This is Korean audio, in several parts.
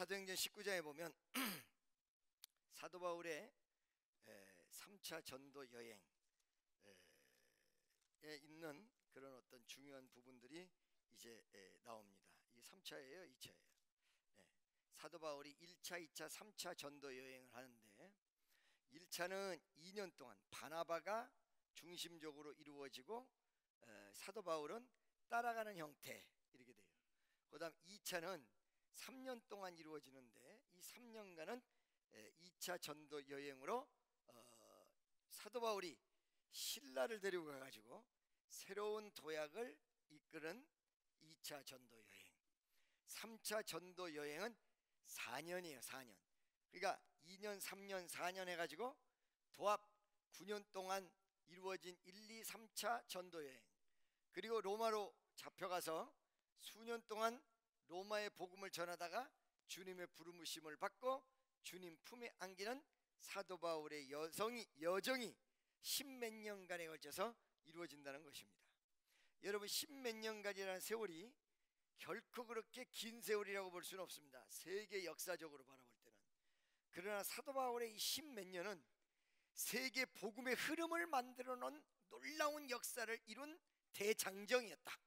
사도행전 19장에 보면 사도 바울의 3차 전도 여행에 있는 그런 어떤 중요한 부분들이 이제 나옵니다. 이게 3차예요, 2차예요. 사도 바울이 1차, 2차, 3차 전도 여행을 하는데 1차는 2년 동안 바나바가 중심적으로 이루어지고 사도 바울은 따라가는 형태 이렇게 돼요. 그 다음 2차는 3년 동안 이루어지는데 이 3년간은 2차 전도 여행으로 사도 바울이 신라를 데리고 가가지고 새로운 도약을 이끄는 2차 전도 여행. 3차 전도 여행은 4년이에요. 4년. 그러니까 2년, 3년, 4년 해가지고 도합 9년 동안 이루어진 1, 2, 3차 전도 여행. 그리고 로마로 잡혀가서 수년 동안 로마의 복음을 전하다가 주님의 부르심을 받고 주님 품에 안기는 사도 바울의 여정이 십몇 년간에 걸쳐서 이루어진다는 것입니다. 여러분, 십몇 년간이라는 세월이 결코 그렇게 긴 세월이라고 볼 수는 없습니다. 세계 역사적으로 바라볼 때는. 그러나 사도 바울의 이 십몇 년은 세계 복음의 흐름을 만들어 놓은 놀라운 역사를 이룬 대장정이었다.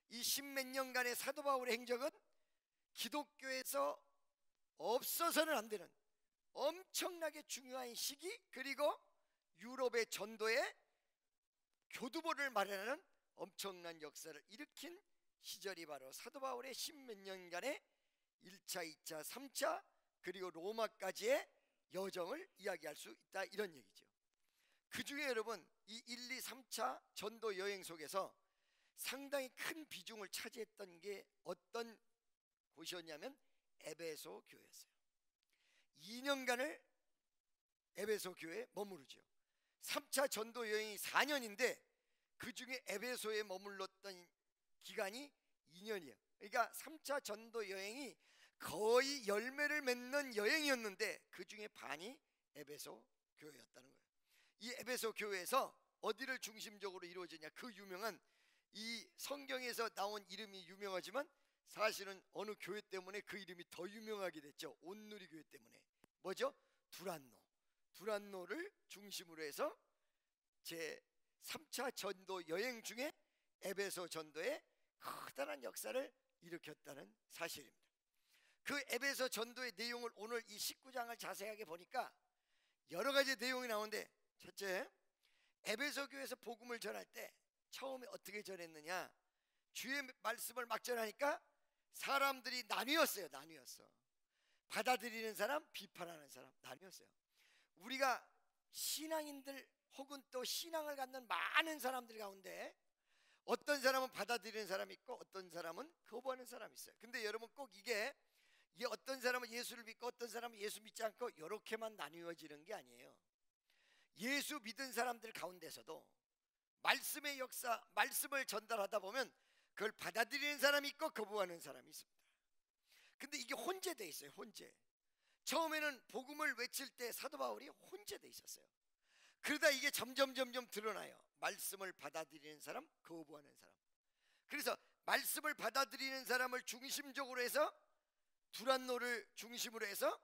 이 십몇 년간의 사도 바울의 행적은 기독교에서 없어서는 안 되는 엄청나게 중요한 시기, 그리고 유럽의 전도에 교두보를 마련하는 엄청난 역사를 일으킨 시절이 바로 사도 바울의 십몇 년간의 1차, 2차, 3차 그리고 로마까지의 여정을 이야기할 수 있다, 이런 얘기죠. 그 중에 여러분, 이 1, 2, 3차 전도 여행 속에서 상당히 큰 비중을 차지했던 게 어떤 곳이었냐면 에베소 교회였어요. 2년간을 에베소 교회에 머무르죠. 3차 전도 여행이 4년인데 그 중에 에베소에 머물렀던 기간이 2년이에요. 그러니까 3차 전도 여행이 거의 열매를 맺는 여행이었는데 그 중에 반이 에베소 교회였다는 거예요. 이 에베소 교회에서 어디를 중심적으로 이루어지냐, 그 유명한 이 성경에서 나온 이름이 유명하지만 사실은 어느 교회 때문에 그 이름이 더 유명하게 됐죠. 온누리 교회 때문에. 뭐죠? 두란노를 중심으로 해서 제 3차 전도 여행 중에 에베소 전도에 커다란 역사를 일으켰다는 사실입니다. 그 에베소 전도의 내용을 오늘 이 19장을 자세하게 보니까 여러 가지 내용이 나오는데, 첫째, 에베소 교회에서 복음을 전할 때 처음에 어떻게 전했느냐, 주의 말씀을 막 전하니까 사람들이 나뉘었어요. 받아들이는 사람, 비판하는 사람 나뉘었어요. 우리가 신앙인들 혹은 또 신앙을 갖는 많은 사람들 가운데 어떤 사람은 받아들이는 사람이 있고 어떤 사람은 거부하는 사람이 있어요. 근데 여러분, 꼭 이게 어떤 사람은 예수를 믿고 어떤 사람은 예수 믿지 않고 이렇게만 나뉘어지는 게 아니에요. 예수 믿은 사람들 가운데서도 말씀의 역사, 말씀을 전달하다 보면 그걸 받아들이는 사람이 있고 거부하는 사람이 있습니다. 근데 이게 혼재되어 있어요. 혼재. 처음에는 복음을 외칠 때 사도 바울이 혼재되어 있었어요. 그러다 이게 점점 드러나요. 말씀을 받아들이는 사람, 거부하는 사람. 그래서 말씀을 받아들이는 사람을 중심적으로 해서 두란노를 중심으로 해서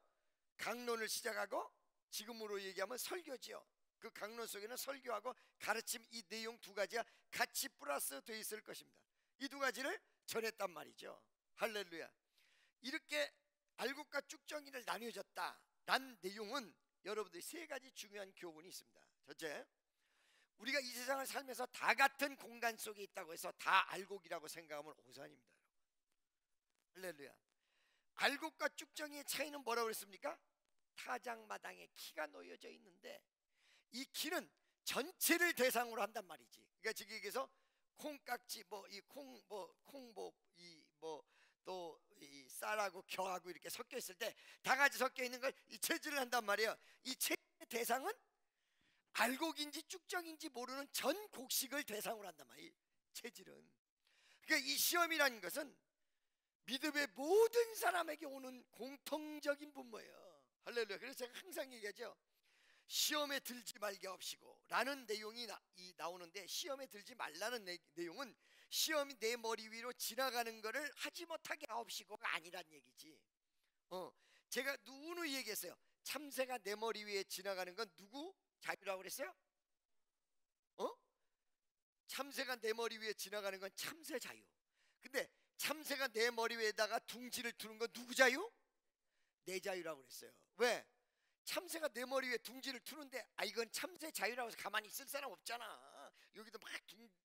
강론을 시작하고, 지금으로 얘기하면 설교지요. 그 강론 속에는 설교하고 가르침, 이 내용 두 가지가 같이 플러스 되어 있을 것입니다. 이 두 가지를 전했단 말이죠. 할렐루야. 이렇게 알곡과 쭉정이를 나뉘어졌다란 내용은 여러분들이 세 가지 중요한 교훈이 있습니다. 첫째, 우리가 이 세상을 살면서 다 같은 공간 속에 있다고 해서 다 알곡이라고 생각하면 오산입니다. 할렐루야. 알곡과 쭉정이의 차이는 뭐라고 그랬습니까? 타작마당에 키가 놓여져 있는데 이 키는 전체를 대상으로 한단 말이지. 그러니까 지금 여기서 콩깍지, 또 이 쌀하고 겨하고 이렇게 섞여 있을 때 다 같이 섞여 있는 걸 이 체질을 한단 말이에요. 이 체질의 대상은 알곡인지 쭉정인지 모르는 전 곡식을 대상으로 한단 말이에요. 이 체질은. 그러니까 이 시험이라는 것은 믿음의 모든 사람에게 오는 공통적인 분모예요. 할렐루야. 그래서 제가 항상 얘기하죠. 시험에 들지 말게 하옵시고 라는 내용이 나오는데, 시험에 들지 말라는 내용은 시험이 내 머리 위로 지나가는 것을 하지 못하게 하옵시고가 아니란 얘기지. 제가 누누이 얘기했어요. 참새가 내 머리 위에 지나가는 건 누구 자유라고 그랬어요? 참새가 내 머리 위에 지나가는 건 참새 자유. 근데 참새가 내 머리 위에다가 둥지를 두는 건 누구 자유? 내 자유라고 그랬어요. 왜? 참새가 내 머리 위에 둥지를 투는데 이건 참새 자유라고 해서 가만히 있을 사람 없잖아. 여기도 막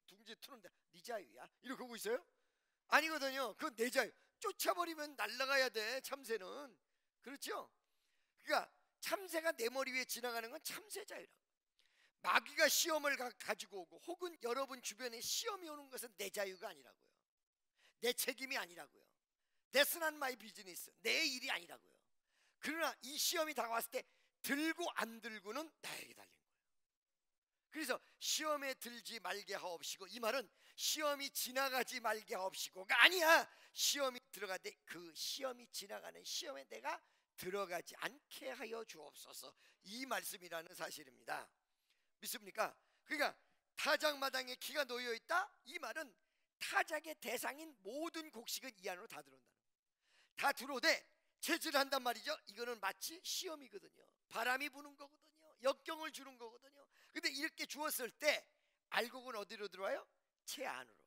둥지 투는데 네 자유야? 이렇게 하고 있어요? 아니거든요. 그건 내 자유. 쫓아버리면 날아가야 돼, 참새는. 그렇죠? 그러니까 참새가 내 머리 위에 지나가는 건 참새 자유라고. 마귀가 시험을 가지고 오고 혹은 여러분 주변에 시험이 오는 것은 내 자유가 아니라고요. 내 책임이 아니라고요. That's not my business. 내 일이 아니라고요. 그러나 이 시험이 다가왔을 때 들고 안 들고는 나에게 달린 거예요. 그래서 시험에 들지 말게 하옵시고, 이 말은 시험이 지나가지 말게 하옵시고가 아니야. 시험이 들어가되 그 시험이 지나가는 시험에 내가 들어가지 않게 하여 주옵소서, 이 말씀이라는 사실입니다. 믿습니까? 그러니까 타작마당에 기가 놓여 있다, 이 말은 타작의 대상인 모든 곡식은 이 안으로 다 들어온다는 거예요. 다 들어오되 제지를 한단 말이죠. 이거는 마치 시험이거든요. 바람이 부는 거거든요. 역경을 주는 거거든요. 근데 이렇게 주었을 때 알곡은 어디로 들어와요? 채 안으로.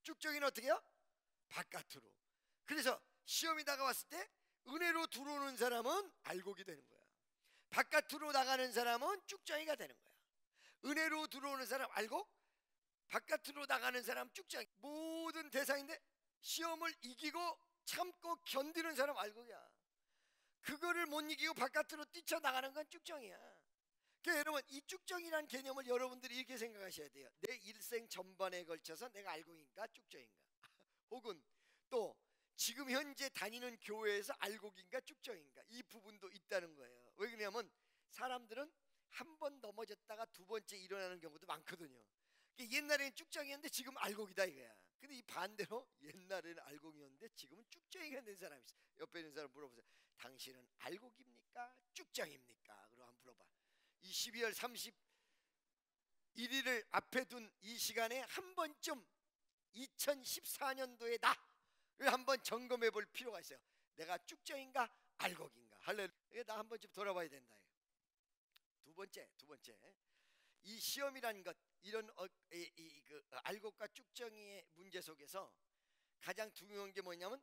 쭉정이는 어떻게 해요? 바깥으로. 그래서 시험이 다가왔을 때 은혜로 들어오는 사람은 알곡이 되는 거야. 바깥으로 나가는 사람은 쭉정이가 되는 거야. 은혜로 들어오는 사람 알곡, 바깥으로 나가는 사람 쭉정이. 모든 대상인데 시험을 이기고 참고 견디는 사람 알곡이야. 그거를 못 이기고 바깥으로 뛰쳐나가는 건 쭉정이야. 그러니까 여러분, 이 쭉정이라는 개념을 여러분들이 이렇게 생각하셔야 돼요. 내 일생 전반에 걸쳐서 내가 알곡인가 쭉정인가 혹은 또 지금 현재 다니는 교회에서 알곡인가 쭉정인가, 이 부분도 있다는 거예요. 왜 그러냐면 사람들은 한 번 넘어졌다가 두 번째 일어나는 경우도 많거든요. 옛날에는 쭉정이었는데 지금 알곡이다 이거야. 근데 이 반대로 옛날에는 알곡이었는데 지금은 쭉정이가 된 사람이 있어. 옆에 있는 사람 물어보세요. 당신은 알곡입니까? 쭉정입니까? 그리고 한번 물어봐. 이 12월 31일을 앞에 둔 이 시간에 한 번쯤 2014년도의 나를 한번 점검해 볼 필요가 있어요. 내가 쭉정인가 알곡인가? 할렐루야. 나 한 번쯤 돌아봐야 된다. 두 번째, 이 시험이라는 것, 이런 그 알곡과 쭉정이의 문제 속에서 가장 중요한 게 뭐냐면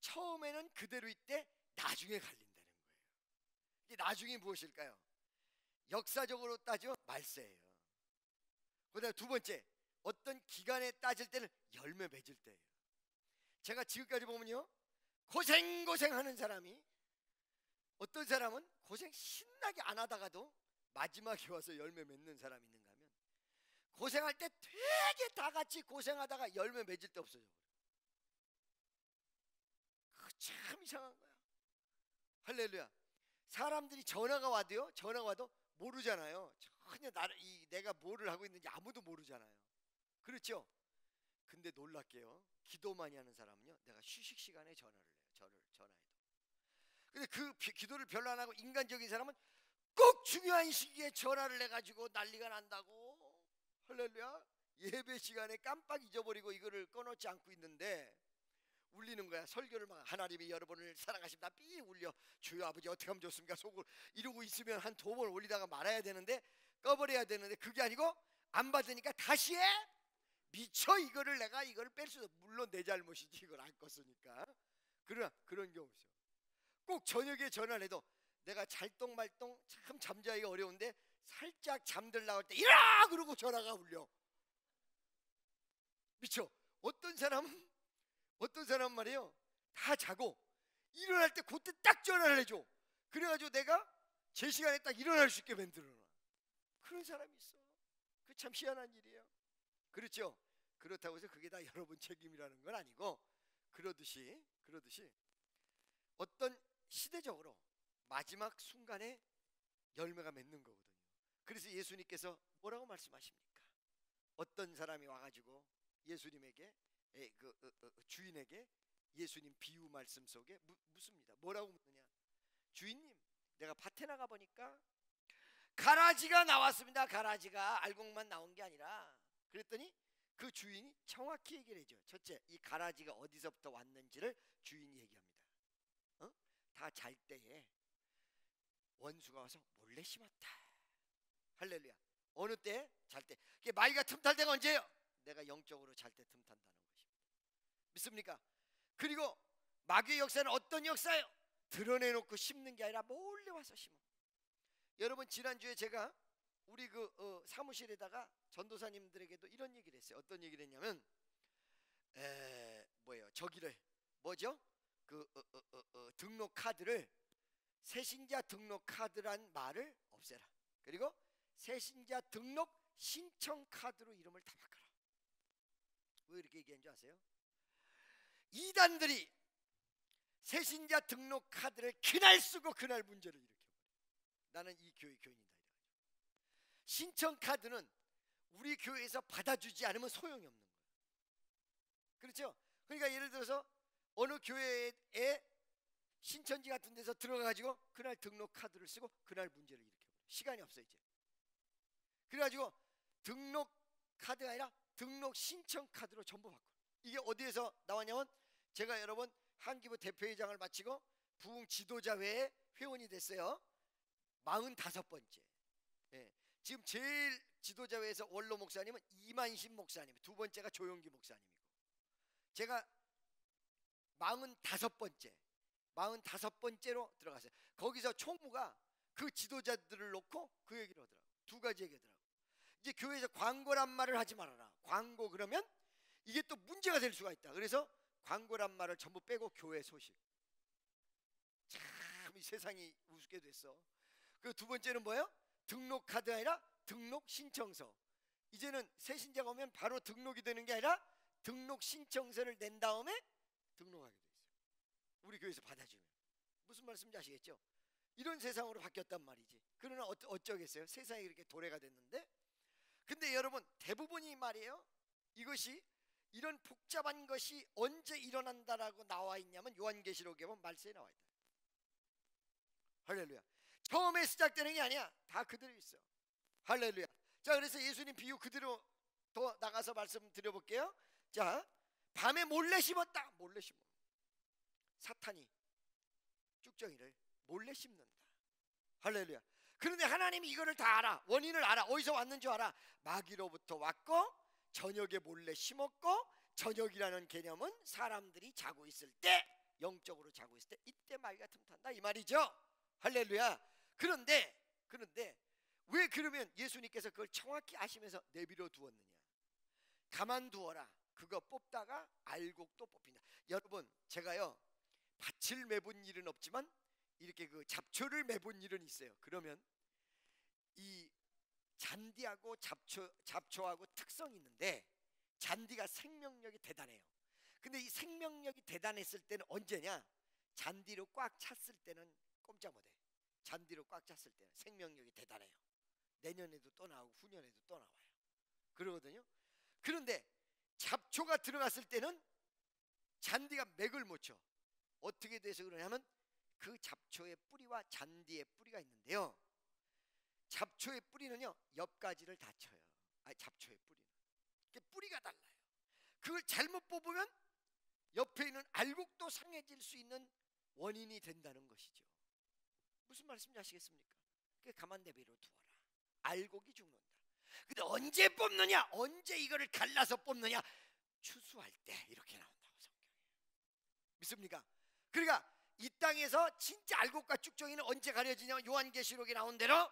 처음에는 그대로 있대 나중에 갈린다는 거예요. 이게 나중에 무엇일까요? 역사적으로 따지면 말세예요. 그다음에 두 번째, 어떤 기간에 따질 때는 열매 맺을 때예요. 제가 지금까지 보면요, 고생하는 사람이, 어떤 사람은 고생 신나게 안 하다가도 마지막에 와서 열매 맺는 사람이 있는가 하면, 고생할 때 되게 다 같이 고생하다가 열매 맺을 때 없어져. 그거 참 이상한 거야. 할렐루야. 사람들이 전화가 와도요, 전화가 와도 모르잖아요. 전혀 내가 뭐를 하고 있는지 아무도 모르잖아요. 그렇죠? 근데 놀랍게요, 기도 많이 하는 사람은요, 내가 휴식 시간에 전화를 해요. 전화해도. 근데 그 기도를 별로 안 하고 인간적인 사람은 꼭 중요한 시기에 전화를 해가지고 난리가 난다고. 할렐루야. 예배 시간에 깜빡 잊어버리고 이거를 꺼놓지 않고 있는데 울리는 거야. 설교를 막 하나님이 여러분을 사랑하십니다 삐 울려. 주여 아버지 어떻게 하면 좋습니까? 속을 이러고 있으면 한 두 번 올리다가 말아야 되는데, 꺼버려야 되는데, 그게 아니고 안 받으니까 다시 해. 미쳐. 이거를 내가 이걸 뺄 수 없어. 물론 내 잘못이지, 이걸 안 껐으니까. 그러나 그런 경우 있어. 꼭 저녁에 전화를 해도 내가 잘똥말똥 참 잠자기가 어려운데 살짝 잠들라고 할 때 이라 그러고 전화가 울려. 미쳐. 어떤 사람은 말이에요, 다 자고 일어날 때 그때 딱 전화를 해줘. 그래가지고 내가 제 시간에 딱 일어날 수 있게 만들어놔. 그런 사람이 있어. 그 참 희한한 일이에요. 그렇죠? 그렇다고 해서 그게 다 여러분 책임이라는 건 아니고, 그러듯이 어떤 시대적으로 마지막 순간에 열매가 맺는 거거든요. 그래서 예수님께서 뭐라고 말씀하십니까? 어떤 사람이 와가지고 예수님에게 주인에게 예수님 비유 말씀 속에 묻습니다. 뭐라고 묻느냐? 주인님, 내가 밭에 나가 보니까 가라지가 나왔습니다. 가라지가 알곡만 나온 게 아니라. 그랬더니 그 주인이 정확히 얘기를 해줘. 첫째, 이 가라지가 어디서부터 왔는지를 주인이 얘기합니다. 다 잘 때에 원수가 와서 몰래 심었다. 할렐루야. 어느 때? 잘 때. 그게 마귀가 틈탈 때가 언제예요? 내가 영적으로 잘 때 틈탄다는 것입니다. 믿습니까? 그리고 마귀의 역사는 어떤 역사예요? 드러내놓고 심는 게 아니라 몰래 와서 심어. 여러분, 지난주에 제가 우리 사무실에다가 전도사님들에게도 이런 얘기를 했어요. 어떤 얘기를 했냐면 뭐예요? 저기를 뭐죠? 등록 카드를, 새신자 등록 카드란 말을 없애라. 그리고 새신자 등록 신청 카드로 이름을 다 바꿔라. 왜 이렇게 얘기한 줄 아세요? 이단들이 새신자 등록 카드를 그날 쓰고 그날 문제를 일으켜버려. 나는 이 교회 교인이다. 신청 카드는 우리 교회에서 받아주지 않으면 소용이 없는 거예요. 그렇죠? 그러니까 예를 들어서 어느 교회에 신천지 같은 데서 들어가가지고 그날 등록 카드를 쓰고 그날 문제를 일으켜버려. 시간이 없어 이제. 그래가지고 등록 카드가 아니라 등록 신청 카드로 전부 바꿔. 이게 어디에서 나왔냐면, 제가 여러분 한기부 대표회장을 마치고 부흥 지도자회에 회원이 됐어요. 45번째. 예. 지금 제일 지도자회에서 원로 목사님은 이만신 목사님, 두 번째가 조용기 목사님이고, 제가 45번째로 들어갔어요. 거기서 총무가 그 지도자들을 놓고 그 얘기를 하더라고. 두 가지 얘기하더라고. 이제 교회에서 광고란 말을 하지 말아라. 광고 그러면 이게 또 문제가 될 수가 있다. 그래서 광고란 말을 전부 빼고 교회 소식. 참 이 세상이 우습게 됐어. 그 두 번째는 뭐예요? 등록 카드 아니라 등록 신청서. 이제는 새신자가 오면 바로 등록이 되는 게 아니라 등록 신청서를 낸 다음에 등록하게 돼 있어요. 우리 교회에서 받아주면. 무슨 말씀인지 아시겠죠? 이런 세상으로 바뀌었단 말이지. 그러나 어쩌겠어요? 세상이 이렇게 도래가 됐는데. 근데 여러분, 대부분이 말이에요, 이것이 이런 복잡한 것이 언제 일어난다라고 나와 있냐면 요한계시록에 보면 말세에 나와 있다. 할렐루야. 처음에 시작되는 게 아니야. 다 그대로 있어. 할렐루야. 자, 그래서 예수님 비유 그대로 더 나가서 말씀드려볼게요. 자, 밤에 몰래 심었다. 몰래 심어. 사탄이 쭉정이를 몰래 심는다. 할렐루야. 그런데 하나님이 이거를 다 알아. 원인을 알아. 어디서 왔는 줄 알아. 마귀로부터 왔고, 저녁에 몰래 심었고, 저녁이라는 개념은 사람들이 자고 있을 때, 영적으로 자고 있을 때, 이때 마귀가 틈탄다 이 말이죠. 할렐루야. 그런데 왜 그러면 예수님께서 그걸 정확히 아시면서 내버려 두었느냐? 가만두어라. 그거 뽑다가 알곡도 뽑힌다. 여러분, 제가요 밭을 매본 일은 없지만 이렇게 그 잡초를 매본 일은 있어요. 그러면 이 잔디하고 잡초하고 특성이 있는데, 잔디가 생명력이 대단해요. 근데 이 생명력이 대단했을 때는 언제냐? 잔디로 꽉 찼을 때는 꼼짝 못해. 잔디로 꽉 찼을 때는 생명력이 대단해요. 내년에도 또 나오고 후년에도 또 나와요. 그러거든요. 그런데 잡초가 들어갔을 때는 잔디가 맥을 못 쳐. 어떻게 돼서 그러냐면 그 잡초의 뿌리와 잔디의 뿌리가 있는데요, 잡초의 뿌리는요 옆가지를 다 쳐요. 잡초의 뿌리는 뿌리가 달라요. 그걸 잘못 뽑으면 옆에 있는 알곡도 상해질 수 있는 원인이 된다는 것이죠. 무슨 말씀인지 아시겠습니까? 가만 내버려 두어라. 알곡이 죽는다. 근데 언제 뽑느냐? 언제 이거를 갈라서 뽑느냐? 추수할 때 이렇게 나온다고 성경에. 믿습니까? 그러니까 이 땅에서 진짜 알곡과 쭉정이는 언제 가려지냐면 요한계시록에 나온 대로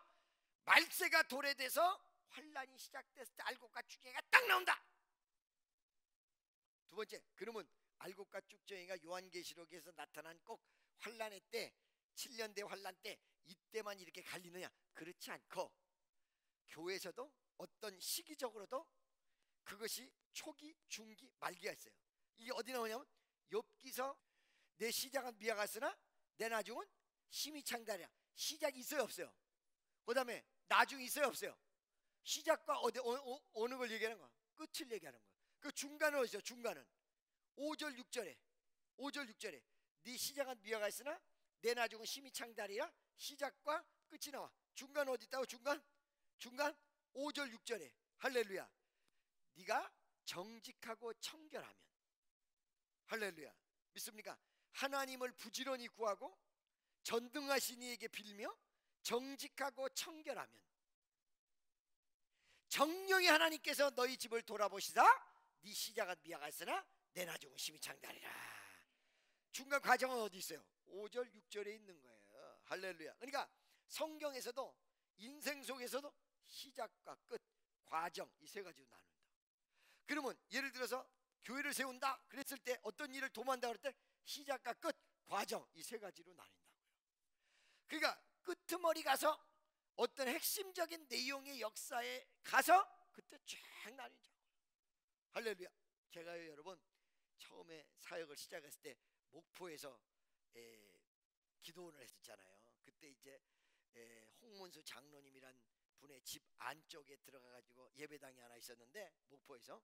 말세가 도래돼서 환란이 시작됐을 때 알곡과 쭉정이가 딱 나온다. 두 번째, 그러면 알곡과 쭉정이가 요한계시록에서 나타난 꼭 환란의 때, 7년대 환란 때 이때만 이렇게 갈리느냐? 그렇지 않고 교회에서도 어떤 시기적으로도 그것이 초기, 중기, 말기가 있어요. 이게 어디 나오냐면 욥기서 내 시작은 미약하으나 내 나중은 심히 창달이야. 시작이 있어요 없어요? 그 다음에 나중이 있어요 없어요? 시작과 어느 걸 얘기하는 거야? 끝을 얘기하는 거야. 그 중간은 어디죠? 중간은 5절 6절에 네 시작은 미약하으나 내 나중은 심히 창달이라 시작과 끝이 나와. 중간 어디 있다고? 중간 5절 6절에. 할렐루야. 네가 정직하고 청결하면, 할렐루야, 믿습니까? 하나님을 부지런히 구하고 전능하신 이에게 빌며 정직하고 청결하면 정령이 하나님께서 너희 집을 돌아보시다 네 시작은 미약하였으나 내 나중은 심히 장대하리라. 중간 과정은 어디 있어요? 5절 6절에 있는 거예요. 할렐루야. 그러니까 성경에서도 인생 속에서도 시작과 끝, 과정 이 세 가지로 나눈다. 그러면 예를 들어서 교회를 세운다 그랬을 때 어떤 일을 도모한다 그럴 때 시작과 끝, 과정 이 세 가지로 나뉜다고요. 그러니까 끄트머리 가서 어떤 핵심적인 내용의 역사에 가서 그때 쫙 나뉘죠. 할렐루야. 제가요 여러분 처음에 사역을 시작했을 때 목포에서 기도원을 했었잖아요. 그때 이제 홍문수 장로님이란 분의 집 안쪽에 들어가가지고 예배당이 하나 있었는데 목포에서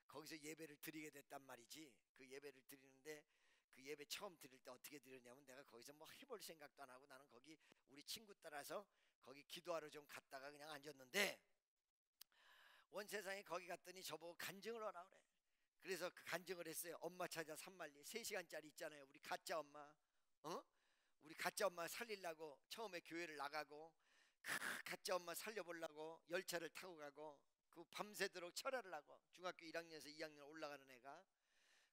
거기서 예배를 드리게 됐단 말이지. 그 예배를 드리는데 그 예배 처음 드릴 때 어떻게 드렸냐면 내가 거기서 뭐 해볼 생각도 안 하고 나는 거기 우리 친구 따라서 거기 기도하러 좀 갔다가 그냥 앉았는데 원세상에 거기 갔더니 저보고 간증을 하라 그래. 그래서 그 간증을 했어요. 엄마 찾아 산만리 3시간짜리 있잖아요. 우리 가짜 엄마 우리 가짜 엄마 살리려고 처음에 교회를 나가고 가짜 엄마 살려보려고 열차를 타고 가고 그 밤새도록 철야를 하고 중학교 1학년에서 2학년 올라가는 애가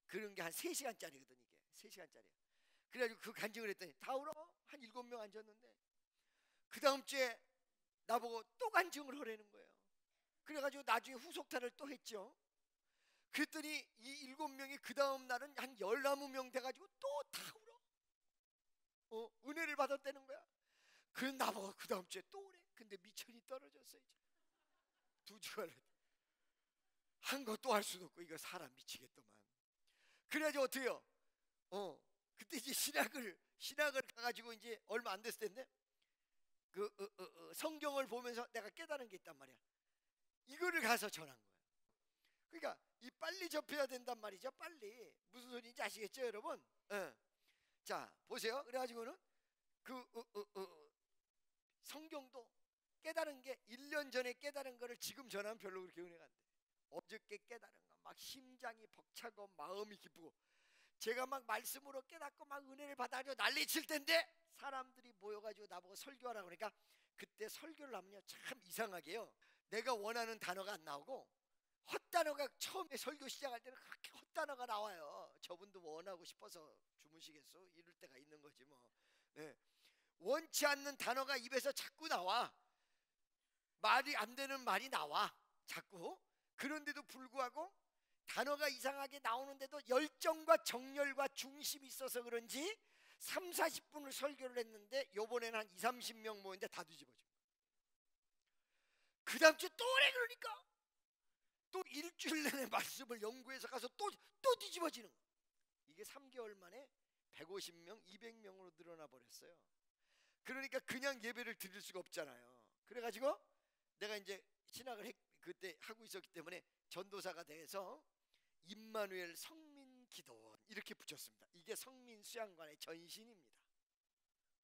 그런 게 한 3시간짜리거든. 이게 3시간짜리야. 그래가지고 그 간증을 했더니 다 울어. 한 7명 앉았는데 그 다음 주에 나보고 또 간증을 하라는 거예요. 그래가지고 나중에 후속탄을 또 했죠. 그랬더니 이 7명이 그 다음 날은 한 19명 돼가지고 또 다 울어. 은혜를 받았다는 거야. 그래서 나보고 그 다음 주에 또 오래. 근데 미천이 떨어졌어. 이제 2주간 한 것도 할 수도 없고 이거 사람 미치겠더만. 그래가지고 어떻게요? 그때 이제 신학을 가가지고 이제 얼마 안 됐을 텐데 성경을 보면서 내가 깨달은 게 있단 말이야. 이거를 가서 전한 거야. 그러니까 이 빨리 접해야 된단 말이죠. 빨리. 무슨 소리인지 아시겠죠 여러분? 자 보세요. 그래가지고는 성경도 깨달은 게 1년 전에 깨달은 거를 지금 전하면 별로 그렇게 은혜가 안 돼. 어저께 깨달은 거 막 심장이 벅차고 마음이 기쁘고 제가 막 말씀으로 깨닫고 막 은혜를 받아가지고 난리칠 텐데 사람들이 모여가지고 나보고 설교하라 그러니까 그때 설교를 하면요 참 이상하게요 내가 원하는 단어가 안 나오고 헛단어가 처음에 설교 시작할 때는 그렇게 헛단어가 나와요. 저분도 원하고 싶어서 주무시겠어? 이럴 때가 있는 거지 뭐. 원치 않는 단어가 입에서 자꾸 나와. 말이 안 되는 말이 나와 자꾸. 그런데도 불구하고 단어가 이상하게 나오는데도 열정과 정열과 중심이 있어서 그런지 3, 40분을 설교를 했는데 요번에는 한 2, 30명 모였는데 다 뒤집어져. 그 다음 주에 또 오래 그러니까 또 일주일 내내 말씀을 연구해서 가서 또 뒤집어지는 거야. 이게 3개월 만에 150명, 200명으로 늘어나 버렸어요. 그러니까 그냥 예배를 드릴 수가 없잖아요. 그래가지고 내가 이제 신학을 그때 하고 있었기 때문에 전도사가 돼서 임마누엘 성민기도원 이렇게 붙였습니다. 이게 성민수양관의 전신입니다.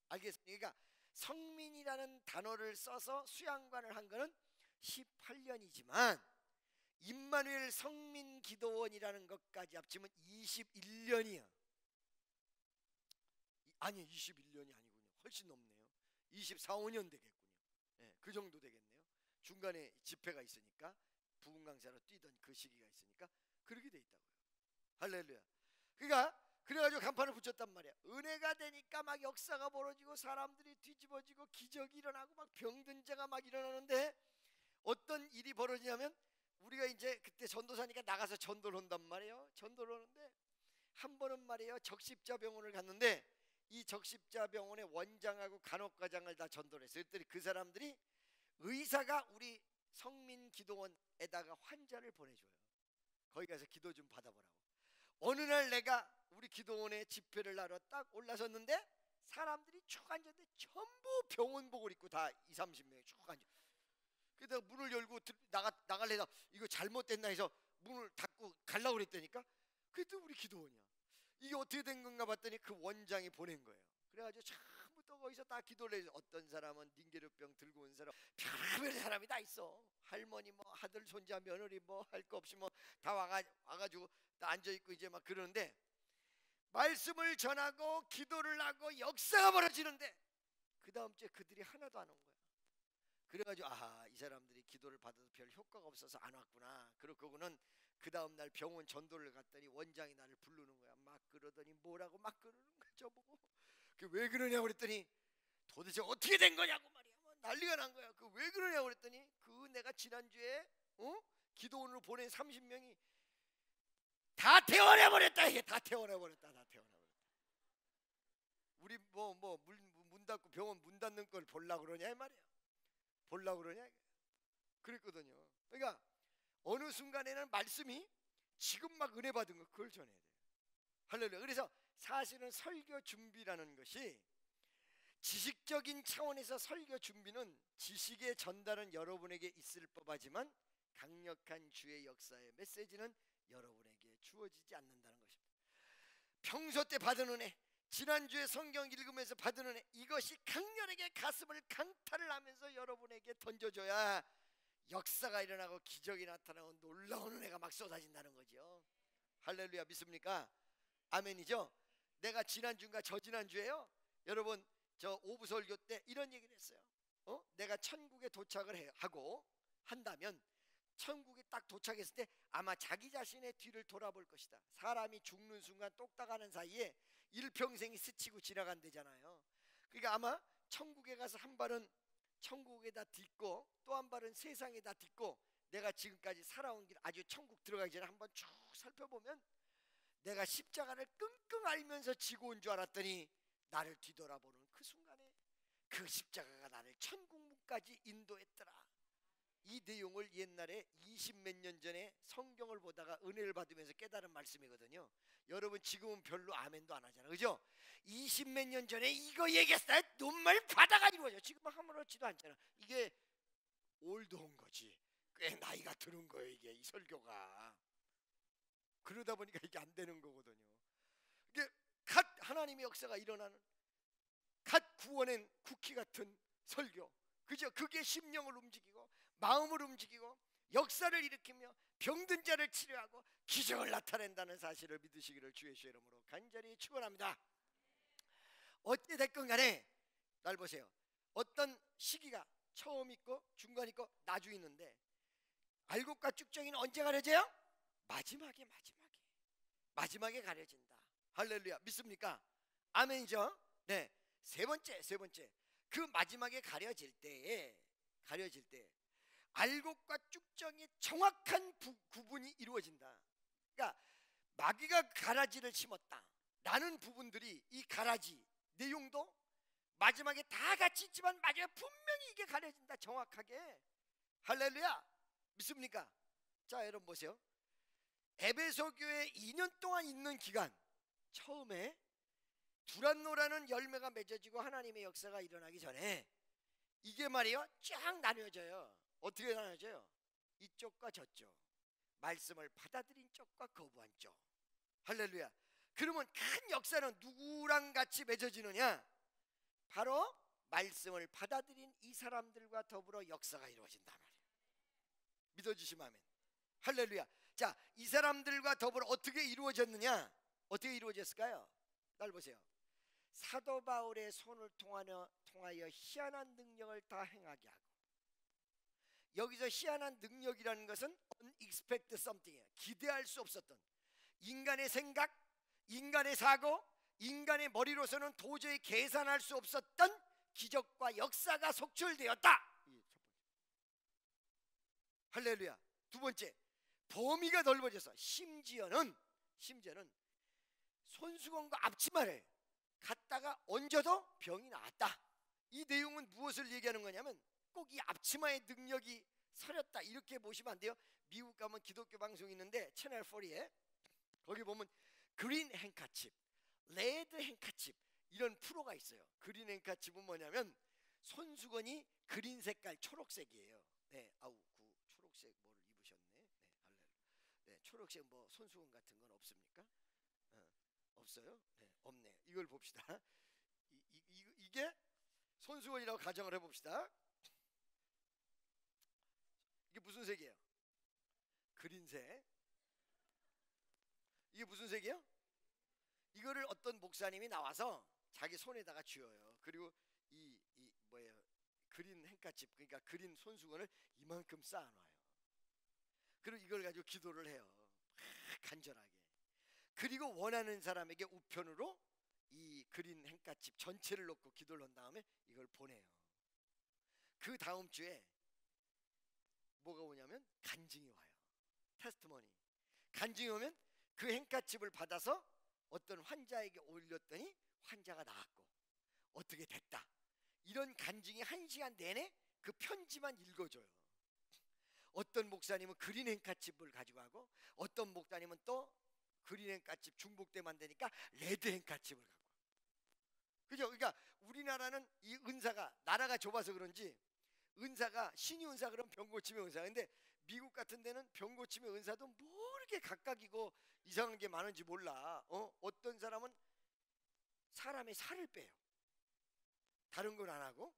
알겠습니까? 그러니까 성민이라는 단어를 써서 수양관을 한 거는 18년이지만 임마누엘 성민기도원이라는 것까지 합치면 21년이야. 아니 21년이 아니군요. 훨씬 넘네요. 24, 5년 되겠군요. 그 정도 되겠네요. 중간에 집회가 있으니까 부흥 강사로 뛰던 그 시기가 있으니까 그렇게 돼 있다고요. 할렐루야. 그러니까 그래가지고 간판을 붙였단 말이야. 은혜가 되니까 막 역사가 벌어지고 사람들이 뒤집어지고 기적이 일어나고 막 병든 자가 막 일어나는데 어떤 일이 벌어지냐면 우리가 이제 그때 전도사니까 나가서 전도를 한단 말이에요. 전도를 하는데 한 번은 말이에요 적십자병원을 갔는데 이 적십자병원의 원장하고 간호과장을 다 전도를 했어요. 그랬더니 그 사람들이 의사가 우리 성민기도원에다가 환자를 보내줘요. 거기 가서 기도 좀 받아보라고. 어느 날 내가 우리 기도원에 집회를 하러 딱 올라섰는데 사람들이 쭉 앉았는데 전부 병원복을 입고 다 2, 30명이 쭉 앉아. 그래서 문을 열고 나갈래다 이거 잘못됐나 해서 문을 닫고 가려고 그랬다니까. 그때 우리 기도원이야. 이게 어떻게 된 건가 봤더니 그 원장이 보낸 거예요. 그래가지고 처음부터 거기서 다 기도를 해서 어떤 사람은 닌게르병 들고 온 사람 별별 사람이 다 있어. 할머니 뭐 아들 손자 며느리 뭐 할 거 없이 뭐 다 와가지고 다 앉아있고 이제 막 그러는데 말씀을 전하고 기도를 하고 역사가 벌어지는데 그 다음 주에 그들이 하나도 안 온 거야. 그래가지고 아하, 이 사람들이 기도를 받아도 별 효과가 없어서 안 왔구나. 그러고는 그 다음 날 병원 전도를 갔더니 원장이 나를 부르는 거야. 막 그러더니 뭐라고 막 그러는 거야. 저보고 그 왜 그러냐고 그랬더니 도대체 어떻게 된 거냐고 말이야. 뭐 난리가 난 거야. 그 왜 그러냐고 그랬더니 그 내가 지난주에 기도원으로 보낸 30명이 다 퇴원해 버렸다. 이게 다 퇴원해 버렸다. 다 퇴원해 버렸다. 우리 문 닫고 병원 문 닫는 걸 보려고 그러냐 이 말이야. 보려고 그러냐 그랬거든요. 그러니까 어느 순간에는 말씀이 지금 막 은혜 받은 거 그걸 전해야 돼요. 할렐루야. 그래서 사실은 설교 준비라는 것이 지식적인 차원에서 설교 준비는 지식의 전달은 여러분에게 있을 법하지만 강력한 주의 역사의 메시지는 여러분에게 주어지지 않는다는 것입니다. 평소 때 받은 은혜, 지난주에 성경 읽으면서 받은 은혜, 이것이 강렬하게 가슴을 강탈을 하면서 여러분에게 던져줘야 역사가 일어나고 기적이 나타나고 놀라운 은혜가 막 쏟아진다는 거죠. 할렐루야. 믿습니까? 아멘이죠. 내가 지난주인가 저지난주에요, 여러분 저 오부 설교 때 이런 얘기를 했어요. 내가 천국에 도착을 하고 한다면 천국에 딱 도착했을 때 아마 자기 자신의 뒤를 돌아볼 것이다. 사람이 죽는 순간 똑딱하는 사이에 일평생이 스치고 지나간대잖아요. 그러니까 아마 천국에 가서 한 발은 천국에다 딛고 또 한 발은 세상에다 딛고 내가 지금까지 살아온 길 아주 천국 들어가기 전에 한번 쭉 살펴보면 내가 십자가를 끙끙 앓으면서 지고 온 줄 알았더니 나를 뒤돌아보는 그 순간에 그 십자가가 나를 천국문까지 인도했더라. 이 내용을 옛날에 20몇 년 전에 성경을 보다가 은혜를 받으면서 깨달은 말씀이거든요. 여러분 지금은 별로 아멘도 안 하잖아요, 그죠? 20몇 년 전에 이거 얘기했을 때 눈물 바다가 이루어져. 지금은 아무렇지도 않잖아. 이게 올드한 거지. 꽤 나이가 드는 거예요, 이게 이 설교가. 그러다 보니까 이게 안 되는 거거든요. 이게 갓 하나님의 역사가 일어나는, 갓 구워낸 쿠키 같은 설교, 그죠? 그게 심령을 움직이고 마음을 움직이고 역사를 일으키며 병든 자를 치료하고 기적을 나타낸다는 사실을 믿으시기를 주의 이름으로 간절히 축원합니다. 어찌 됐건 간에 날 보세요. 어떤 시기가 처음 있고 중간 있고 나중 있는데 알곡과 쭉정이는 언제 가려져요? 마지막에 가려진다. 할렐루야. 믿습니까? 아멘이죠? 네. 세 번째 그 마지막에 가려질 때 알곡과 쭉정이 정확한 구분이 이루어진다. 그러니까 마귀가 가라지를 심었다 라는 부분들이 이 가라지 내용도 마지막에 다 같이 있지만 마지막에 분명히 이게 가려진다. 정확하게. 할렐루야. 믿습니까? 자, 여러분 보세요. 에베소 교회 2년 동안 있는 기간, 처음에 두란노라는 열매가 맺어지고 하나님의 역사가 일어나기 전에 이게 말이에요, 쫙 나뉘어져요. 어떻게 나눠져요? 이쪽과 저쪽, 말씀을 받아들인 쪽과 거부한 쪽. 할렐루야. 그러면 큰 역사는 누구랑 같이 맺어지느냐? 바로 말씀을 받아들인 이 사람들과 더불어 역사가 이루어진단 말이에요. 믿어주시면 아멘. 할렐루야. 자, 이 사람들과 더불어 어떻게 이루어졌느냐? 어떻게 이루어졌을까요? 날 보세요. 사도 바울의 손을 통하여 희한한 능력을 다 행하게 하고, 여기서 희한한 능력이라는 것은 unexpected something이에요. 기대할 수 없었던, 인간의 생각, 인간의 사고, 인간의 머리로서는 도저히 계산할 수 없었던 기적과 역사가 속출되었다. 할렐루야. 두 번째, 범위가 넓어져서 심지어는 손수건과 앞치마를 갖다가 얹어도 병이 나았다. 이 내용은 무엇을 얘기하는 거냐면 꼭 이 앞치마의 능력이 서렸다 이렇게 보시면 안 돼요. 미국 가면 기독교 방송이 있는데 채널 4에 거기 보면 그린 행카칩, 레드 행카칩 이런 프로가 있어요. 그린 행카칩은 뭐냐면 손수건이 그린 색깔 초록색이에요. 네, 아우 그 초록색 뭐를 입으셨네. 네, 할렐루야. 네, 초록색 뭐 손수건 같은 건 없습니까? 없어요? 네, 없네. 이걸 봅시다. 이게 손수건이라고 가정을 해봅시다. 이게 무슨 색이에요? 그린색. 이게 무슨 색이에요? 이거를 어떤 목사님이 나와서 자기 손에다가 쥐어요. 그리고 이 뭐예요? 그린 행가집, 그러니까 그린 손수건을 이만큼 쌓아놔요. 그리고 이걸 가지고 기도를 해요. 간절하게. 그리고 원하는 사람에게 우편으로 이 그린 행가집 전체를 놓고 기도를 한 다음에 이걸 보내요. 그 다음 주에 뭐가 오냐면 간증이 와요. 테스트머니. 간증이 오면 그 행가집을 받아서 어떤 환자에게 올렸더니 환자가 나았고 어떻게 됐다. 이런 간증이 1시간 내내 그 편지만 읽어줘요. 어떤 목사님은 그린 행가집을 가지고 가고 어떤 목사님은 또 그린 행가집 중복돼 만드니까 레드 행가집을 갖고. 그죠? 그러니까 우리나라는 이 은사가 나라가 좁아서 그런지 은사가 신유 은사 그러면 병고침의 은사. 근데 미국 같은 데는 병고침의 은사도 뭐 이렇게 각각이고 이상한 게 많은지 몰라. 어떤 사람은 사람의 살을 빼요. 다른 건 안 하고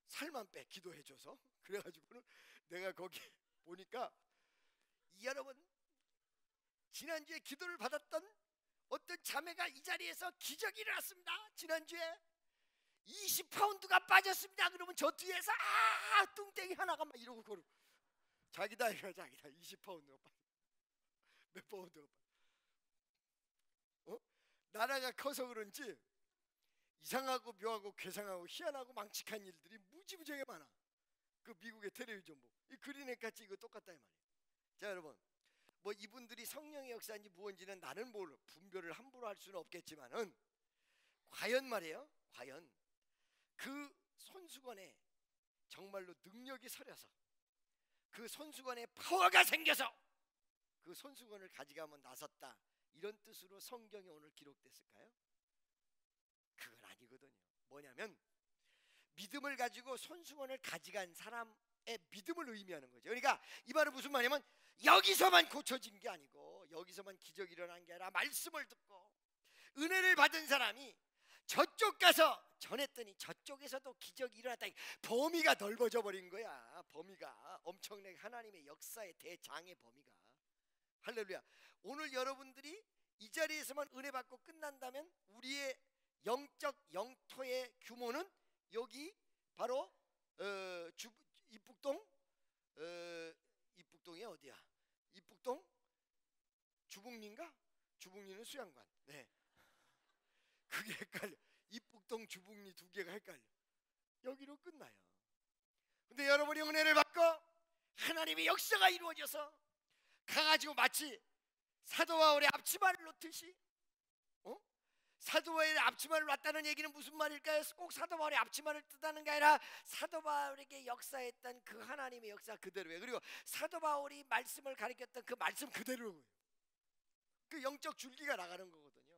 살만 빼, 기도해줘서. 그래가지고는 내가 거기 보니까 여러분 지난주에 기도를 받았던 어떤 자매가 이 자리에서 기적이 일어났습니다. 지난주에 20파운드가 빠졌습니다. 그러면 저 뒤에서 뚱땡이 하나가 막 이러고 그러고 자기다 이거 자기다 20파운드가 빠져. 몇 파운드가 빠져. 나라가 커서 그런지 이상하고 묘하고 괴상하고 희한하고 망측한 일들이 무지무지하게 많아. 그 미국의 텔레비전 보고 이 그린액 같이 이거 똑같다 이 말이에요. 자 여러분, 뭐 이분들이 성령의 역사인지 무언지는 나는 뭘 분별을 함부로 할 수는 없겠지만은 과연 말이에요. 과연 그 손수건에 정말로 능력이 서려서 그 손수건에 파워가 생겨서 그 손수건을 가져가면 나섰다, 이런 뜻으로 성경에 오늘 기록됐을까요? 그건 아니거든요. 뭐냐면 믿음을 가지고 손수건을 가져간 사람의 믿음을 의미하는 거죠. 그러니까 이 말은 무슨 말이냐면 여기서만 고쳐진 게 아니고 여기서만 기적이 일어난 게 아니라 말씀을 듣고 은혜를 받은 사람이 저쪽 가서 전했더니 저쪽에서도 기적이 일어났다. 범위가 넓어져 버린 거야. 범위가 엄청나게 하나님의 역사의 대장의 범위가. 할렐루야. 오늘 여러분들이 이 자리에서만 은혜 받고 끝난다면 우리의 영적 영토의 규모는 여기 바로 이북동 이북동이 어디야? 이북동 주북리인가? 주북리는 수양관. 네. 그게 헷갈려. 이북동 주북리 두 개가 헷갈려. 여기로 끝나요. 근데 여러분이 은혜를 받고 하나님의 역사가 이루어져서 가가지고 마치 사도 바울의 앞치마를 놓듯이, 사도 바울의 앞치마를 놨다는 얘기는 무슨 말일까요? 꼭 사도 바울의 앞치마를 뜨다는 게 아니라 사도 바울에게 역사했던 그 하나님의 역사 그대로예요. 그리고 사도 바울이 말씀을 가르쳤던 그 말씀 그대로예요. 그 영적 줄기가 나가는 거거든요.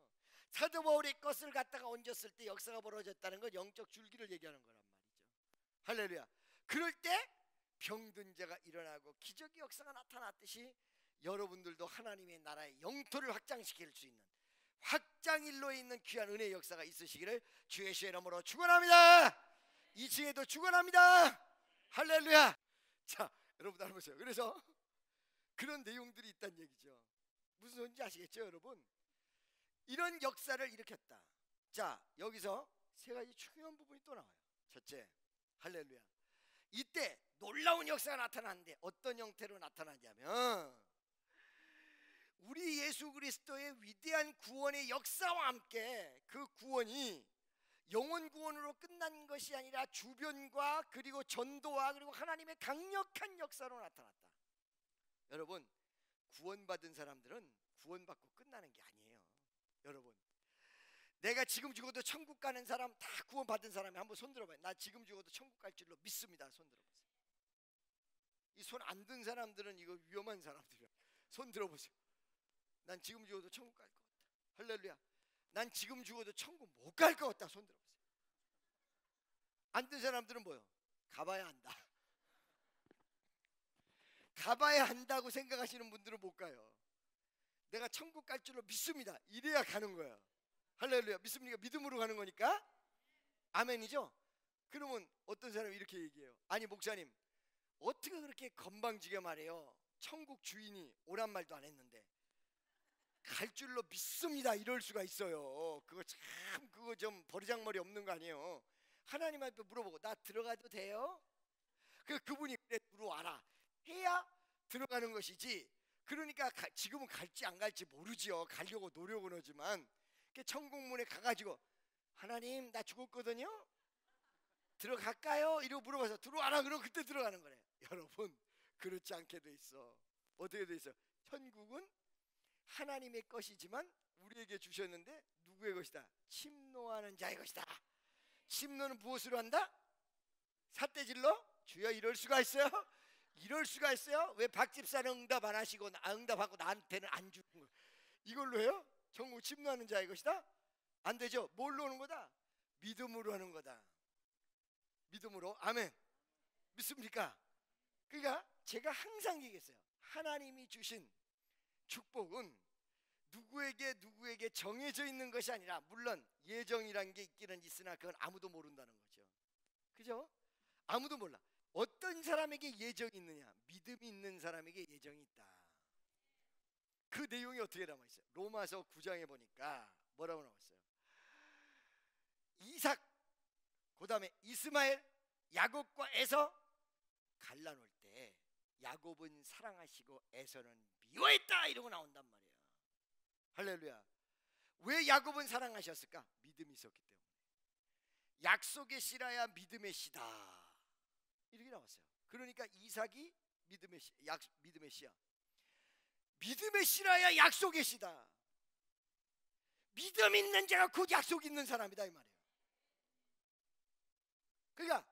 사도 바울의 것을 갖다가 얹었을 때 역사가 벌어졌다는 건 영적 줄기를 얘기하는 거란 말이죠. 할렐루야. 그럴 때 병든 자가 일어나고 기적의 역사가 나타났듯이 여러분들도 하나님의 나라의 영토를 확장시킬 수 있는 확장일로에 있는 귀한 은혜의 역사가 있으시기를 주 예수의 이름으로 축원합니다. 2층에도 축원합니다. 할렐루야. 자, 여러분 잘 보세요. 그래서 그런 내용들이 있다는 얘기죠. 무슨 소리인지 아시겠죠, 여러분? 이런 역사를 일으켰다. 자, 여기서 세 가지 중요한 부분이 또 나와요. 첫째, 할렐루야. 이때 놀라운 역사가 나타나는데 어떤 형태로 나타나냐면 우리 예수 그리스도의 위대한 구원의 역사와 함께 그 구원이 영혼 구원으로 끝난 것이 아니라 주변과 그리고 전도와 그리고 하나님의 강력한 역사로 나타났다. 여러분, 구원받은 사람들은 구원받고 끝나는 게 아니에요. 여러분, 내가 지금 죽어도 천국 가는 사람, 다 구원받은 사람이 한번 손 들어봐요. 나 지금 죽어도 천국 갈 줄로 믿습니다. 손 들어보세요. 이 손 안 든 사람들은 이거 위험한 사람들이야. 손 들어보세요. 난 지금 죽어도 천국 갈 것 같다. 할렐루야. 난 지금 죽어도 천국 못 갈 것 같다. 손 들어보세요. 안 든 사람들은 뭐요? 가봐야 한다. 가봐야 한다고 생각하시는 분들은 못 가요. 내가 천국 갈 줄로 믿습니다. 이래야 가는 거예요. 할렐루야. 믿습니까? 믿음으로 가는 거니까. 아멘이죠? 그러면 어떤 사람이 이렇게 얘기해요. 아니 목사님, 어떻게 그렇게 건방지게 말해요? 천국 주인이 오란 말도 안 했는데 갈 줄로 믿습니다 이럴 수가 있어요. 그거 좀 버리장머리 없는 거 아니에요. 하나님한테 물어보고 나 들어가도 돼요? 그분이 그래 들어와라 해야 들어가는 것이지. 그러니까 지금은 갈지 안 갈지 모르지요. 가려고 노력은 하지만 천국문에 가가지고 하나님 나 죽었거든요 들어갈까요? 이러고 물어봐서 들어와라 그러면 그때 들어가는 거래. 여러분 그렇지 않게 돼 있어. 어떻게 돼 있어? 천국은 하나님의 것이지만 우리에게 주셨는데 누구의 것이다? 침노하는 자의 것이다. 침노는 무엇으로 한다? 삿대질러? 주여 이럴 수가 있어요? 이럴 수가 있어요? 왜 박집사는 응답 안 하시고 응답하고 나한테는 안 주는 거예요? 이걸로 해요? 천국 침노하는 자의 것이다? 안 되죠. 뭘로 하는 거다? 믿음으로 하는 거다. 믿음으로. 아멘. 믿습니까? 그러니까 제가 항상 얘기했어요. 하나님이 주신 축복은 누구에게 정해져 있는 것이 아니라, 물론 예정이란 게 있기는 있으나 그건 아무도 모른다는 거죠. 그죠? 아무도 몰라. 어떤 사람에게 예정이 있느냐? 믿음이 있는 사람에게 예정이 있다. 그 내용이 어떻게 남아있어요? 로마서 9장에 보니까 뭐라고 나왔어요? 이삭, 그 다음에 이스마엘, 야곱과 에서 갈라놓을 때 야곱은 사랑하시고 에서는 미워했다 이러고 나온단 말이에요. 할렐루야. 왜 야곱은 사랑하셨을까? 믿음이 있었기 때문에. 약속의 씨라야 믿음의 씨다 이렇게 나왔어요. 그러니까 이삭이 믿음의 씨야. 믿음의 씨라야 약속의 씨다. 믿음 있는 자가 곧 약속 있는 사람이다 이 말이에요. 그러니까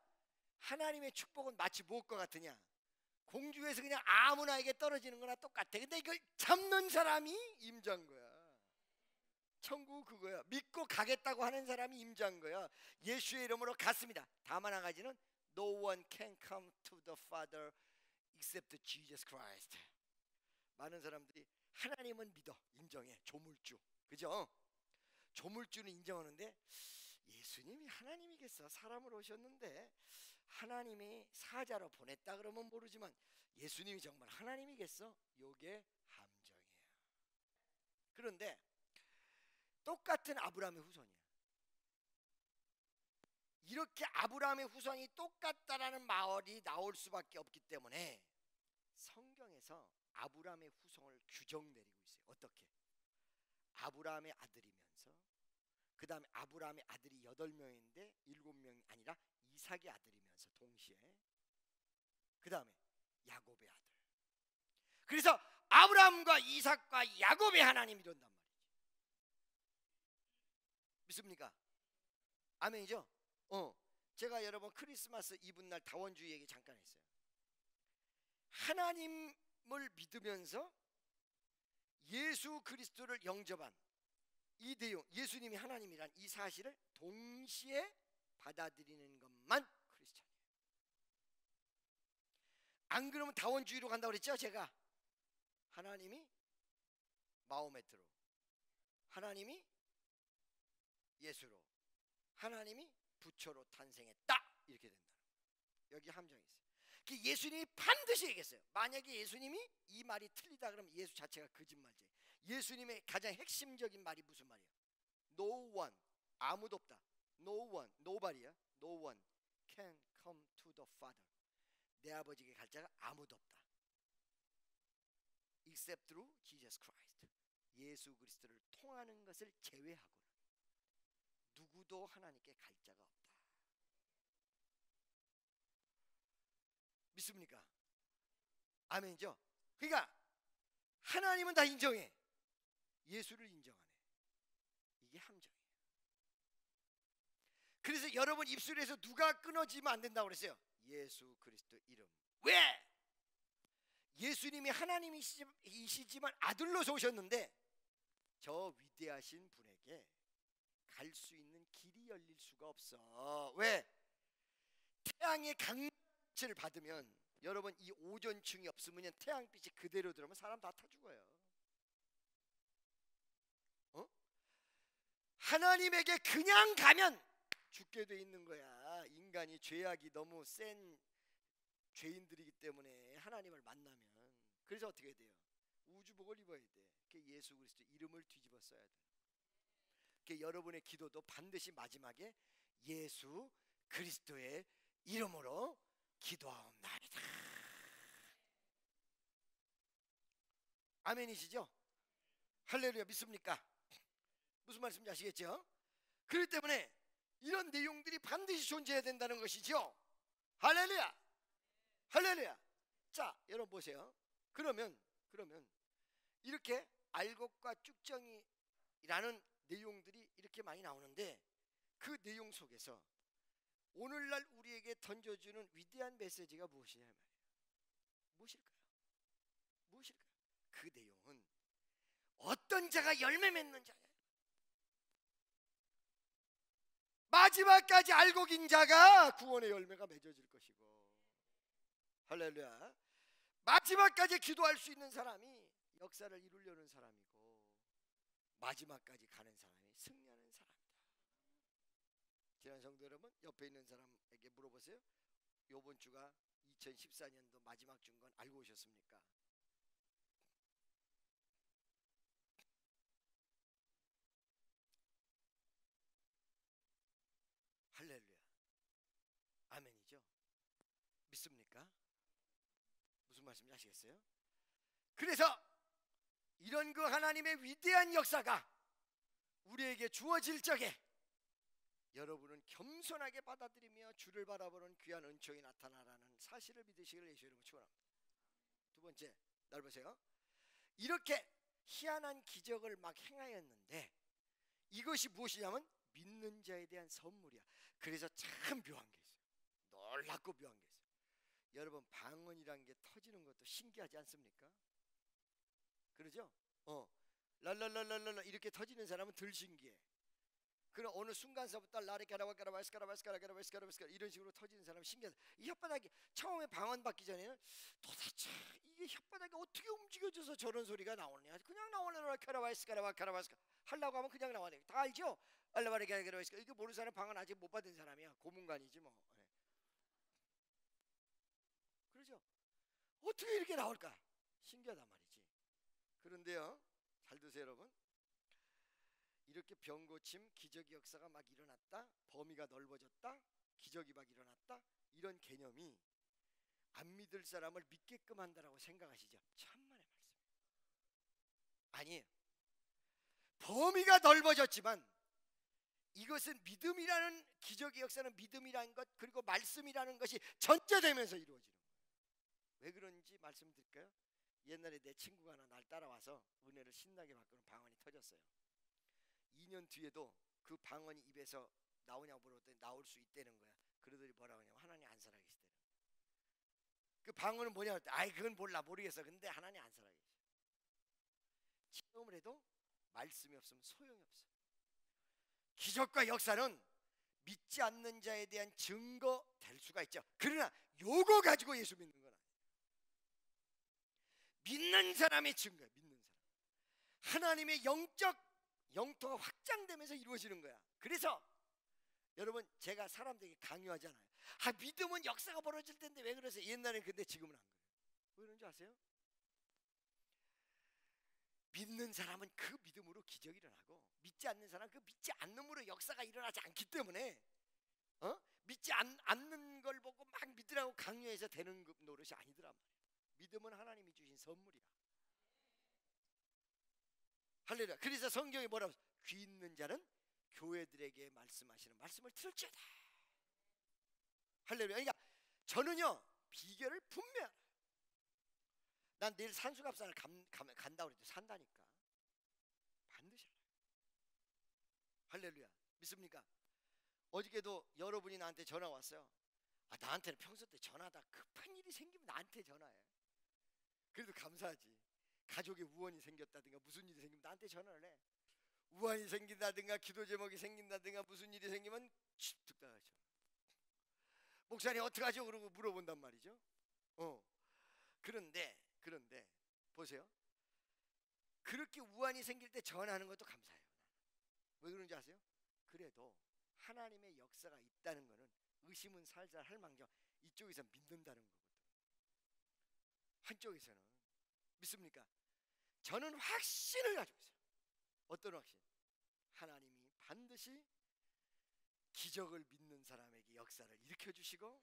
하나님의 축복은 마치 무엇과 같으냐? 공중에서 그냥 아무나에게 떨어지는 거나 똑같아. 근데 이걸 잡는 사람이 임자인 거야. 천국 그거야. 믿고 가겠다고 하는 사람이 임자인 거야. 예수의 이름으로 갔습니다. 다만 한 가지는 No one can come to the Father except Jesus Christ. 많은 사람들이 하나님은 믿어, 인정해, 조물주, 그죠? 조물주는 인정하는데 예수님이 하나님이겠어? 사람으로 오셨는데 하나님이 사자로 보냈다 그러면 모르지만 예수님이 정말 하나님이겠어? 요게 함정이에요. 그런데 똑같은 아브라함의 후손이야. 이렇게 아브라함의 후손이 똑같다라는 말이 나올 수밖에 없기 때문에 성경에서 아브라함의 후손을 규정 내리고 있어요. 어떻게? 아브라함의 아들이면서 그 다음에 아브라함의 아들이 8명인데 7명이 아니라 이삭의 아들이면서 동시에 그 다음에 야곱의 아들. 그래서 아브라함과 이삭과 야곱의 하나님이 이런단 말이죠. 믿습니까? 아멘이죠? 제가 여러분 크리스마스 이브날 다원주의 얘기 잠깐 했어요. 하나님을 믿으면서 예수 그리스도를 영접한 이 내용, 예수님이 하나님이란 이 사실을 동시에 받아들이는 것만 크리스찬이에요. 안 그러면 다원주의로 간다고 그랬죠. 제가 하나님이 마호메트로, 하나님이 예수로, 하나님이 부처로 탄생했다 이렇게 된다. 여기 함정이 있어요. 예수님이 반드시 얘기했어요. 만약에 예수님이 이 말이 틀리다 그러면 예수 자체가 거짓말이에요. 예수님의 가장 핵심적인 말이 무슨 말이에요? No one, 아무도 없다. No one, nobody야. No one can come to the Father. 내 아버지에게 갈 자가 아무도 없다. Except through Jesus Christ. 예수 그리스도를 통하는 것을 제외하고는 누구도 하나님께 갈 자가 없다. 믿습니까? 아멘이죠? 그러니까 하나님은 다 인정해. 예수를 인정하네. 이게 함정이에요. 그래서 여러분 입술에서 누가 끊어지면 안 된다고 그랬어요. 예수 그리스도 이름. 왜? 예수님이 하나님이시지만 아들로서 오셨는데 저 위대하신 분에게 갈 수 있는 길이 열릴 수가 없어. 왜? 태양의 강빛을 받으면, 여러분 이 오존층이 없으면 태양빛이 그대로 들어오면 사람 다 타 죽어요. 하나님에게 그냥 가면 죽게 돼 있는 거야. 인간이 죄악이 너무 센 죄인들이기 때문에 하나님을 만나면. 그래서 어떻게 돼요? 우주복을 입어야 돼. 이렇게 예수 그리스도 이름을 뒤집어 써야 돼요. 여러분의 기도도 반드시 마지막에 예수 그리스도의 이름으로 기도하옵나이다. 아멘이시죠? 할렐루야. 믿습니까? 무슨 말씀인지 아시겠죠? 그렇기 때문에 이런 내용들이 반드시 존재해야 된다는 것이죠. 할렐루야. 할렐루야. 자, 여러분 보세요. 그러면 이렇게 알곡과 쭉정이라는 내용들이 이렇게 많이 나오는데, 그 내용 속에서 오늘날 우리에게 던져주는 위대한 메시지가 무엇이냐 말이에요. 무엇일까요? 무엇일까요? 그 내용은 어떤 자가 열매 맺는 자예요. 마지막까지 알곡인 자가 구원의 열매가 맺어질 것이고, 할렐루야. 마지막까지 기도할 수 있는 사람이 역사를 이루려는 사람이고, 마지막까지 가는 사람이 승리하는 사람이다. 지난 성도 여러분, 옆에 있는 사람에게 물어보세요. 이번 주가 2014년도 마지막 주인 건 알고 오셨습니까? 할렐루야. 아멘이죠? 믿습니까? 무슨 말씀인지 아시겠어요? 그래서 이런 그 하나님의 위대한 역사가 우리에게 주어질 적에 여러분은 겸손하게 받아들이며 주를 바라보는 귀한 은총이 나타나라는 사실을 믿으시기를 예수 이름으로 축원합니다. 두 번째, 날 보세요. 이렇게 희한한 기적을 막 행하였는데 이것이 무엇이냐면 믿는 자에 대한 선물이야. 그래서 참 묘한 게 있어요. 놀랍고 묘한 게 있어요. 여러분, 방언이란 게 터지는 것도 신기하지 않습니까? 그러죠? 랄랄랄랄랄라 이렇게 터지는 사람은 덜 신기해. 그럼 어느 순간서부터 라리카라바카라바스카라바스카라바스카라바스카라 이런 식으로 터지는 사람은 신기하다. 이 혓바닥이 처음에 방언 받기 전에는 도대체 이게 혓바닥이 어떻게 움직여져서 저런 소리가 나오냐. 그냥 나오려고 카라바스카라바카라바스카 하려고 하면 그냥 나와요. 다 알죠? 알라바리카라바스카. 이거 모르는 사람 방언 아직 못 받은 사람이야. 고문관이지 뭐. 그렇죠? 어떻게 이렇게 나올까? 신기하단 말이지. 그런데요, 잘 드세요 여러분. 이렇게 병 고침, 기적의 역사가 막 일어났다, 범위가 넓어졌다, 기적이 막 일어났다, 이런 개념이 안 믿을 사람을 믿게끔 한다라고 생각하시죠? 천만의 말씀이에요. 아니에요. 범위가 넓어졌지만 이것은 믿음이라는, 기적의 역사는 믿음이라는 것, 그리고 말씀이라는 것이 전제되면서 이루어지는 거예요. 왜 그런지 말씀드릴까요? 옛날에 내 친구가 하나 날 따라와서 은혜를 신나게 받고는 방언이 터졌어요. 2년 뒤에도 그 방언이 입에서 나오냐고 물어봤더니 나올 수 있다는 거야. 그러더니 뭐라고 하냐면 하나님 안 살아계시대요. 그 방언은 뭐냐고 했더니 아이 그건 몰라 모르겠어. 근데 하나님 안 살아계셔. 체험을 해도 말씀이 없으면 소용이 없어. 기적과 역사는 믿지 않는 자에 대한 증거 될 수가 있죠. 그러나 요거 가지고 예수 믿는 건 아니에요. 믿는 사람의 증거야. 믿는 사람. 하나님의 영적 영토가 확장되면서 이루어지는 거야. 그래서 여러분, 제가 사람들에게 강요하잖아요. 믿음은 역사가 벌어질 텐데 왜 그러세요? 옛날엔 근데 지금은 안 그래요. 왜 그런지 아세요? 믿는 사람은 그 믿음으로 기적이 일어나고, 믿지 않는 사람은 그 믿지 않음으로 역사가 일어나지 않기 때문에 믿지 않는 걸 보고 막 믿으라고 강요해서 되는 노릇이 아니더란 말이에요. 믿음은 하나님이 주신 선물이야. 할렐루야. 그래서 성경이 뭐라고 했어요? 귀 있는 자는 교회들에게 말씀하시는 말씀을 들을지어다. 할렐루야. 그러니까 저는요 비결을 분명히 알아요. 난 내일 산수갑산을 간다고 그랬죠. 산다니까 반드시 알아요. 할렐루야. 믿습니까? 어저께도 여러분이 나한테 전화 왔어요. 나한테는 평소 때 전화다 급한 일이 생기면 나한테 전화해. 그래도 감사하지. 가족에 우환이 생겼다든가 무슨 일이 생기면 나한테 전화를 해. 우환이 생긴다든가 기도 제목이 생긴다든가 무슨 일이 생기면 툭툭하죠. 목사님 어떡하죠? 그러고 물어본단 말이죠. 그런데 보세요. 그렇게 우환이 생길 때 전화하는 것도 감사해요. 왜 그런지 아세요? 그래도 하나님의 역사가 있다는 것은 의심은 살살 할 망정 이쪽에서 믿는다는 거거든. 한쪽에서는. 믿습니까? 저는 확신을 가지고 있어요. 어떤 확신? 하나님이 반드시 기적을 믿는 사람에게 역사를 일으켜 주시고,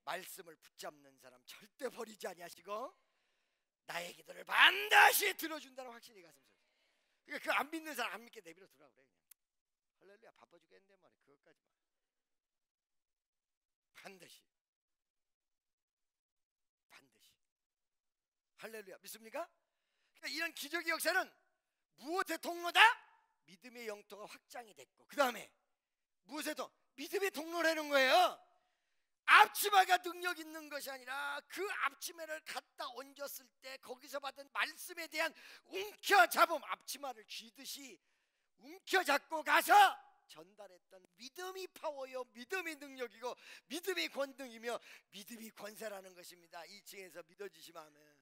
말씀을 붙잡는 사람 절대 버리지 아니하시고, 나의 기도를 반드시 들어준다는 확신이 가슴 속에. 그러니까 그 안 믿는 사람 안 믿게 내버려 두라 그래. 그냥 할렐루야, 바빠 죽겠는데 말이야. 그것까지 말. 반드시 할렐루야, 믿습니까? 그러니까 이런 기적의 역사는 무엇의 통로다? 믿음의 영토가 확장이 됐고, 그 다음에 무엇의 통? 믿음의 통로라는 거예요. 앞치마가 능력 있는 것이 아니라 그 앞치마를 갖다 얹었을 때 거기서 받은 말씀에 대한 움켜잡음, 앞치마를 쥐듯이 움켜잡고 가서 전달했던 믿음이 파워요, 믿음이 능력이고, 믿음이 권능이며, 믿음이 권세라는 것입니다. 2층에서 믿어주시면 아멘.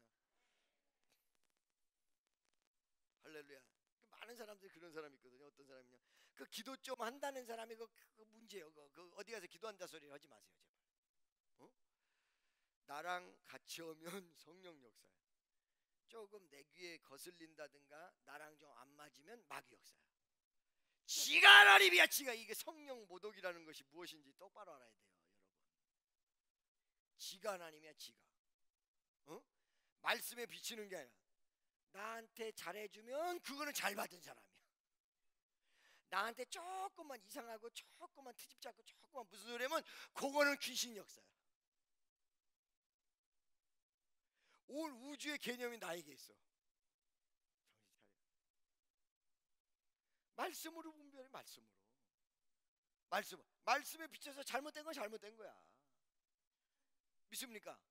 할렐루야. 많은 사람들이 그런 사람이 있거든요. 어떤 사람이냐, 그 기도 좀 한다는 사람이 그 문제예요. 그 어디 가서 기도한다 소리 하지 마세요, 제발. 나랑 같이 오면 성령 역사야. 조금 내 귀에 거슬린다든가 나랑 좀 안 맞으면 마귀 역사야. 지가 하나님이야. 지가. 이게 성령 모독이라는 것이 무엇인지 똑바로 알아야 돼요, 여러분. 지가 하나님이야. 지가. 말씀에 비치는 게 아니라 나한테 잘해주면 그거는 잘 받은 사람이야. 나한테 조금만 이상하고 조금만 트집 잡고 조금만 무슨 소리 하면 그거는 귀신 역사야. 온 우주의 개념이 나에게 있어. 정신 차려. 말씀으로 분별해. 말씀으로. 말씀에 비춰서 잘못된 건 잘못된 거야. 믿습니까?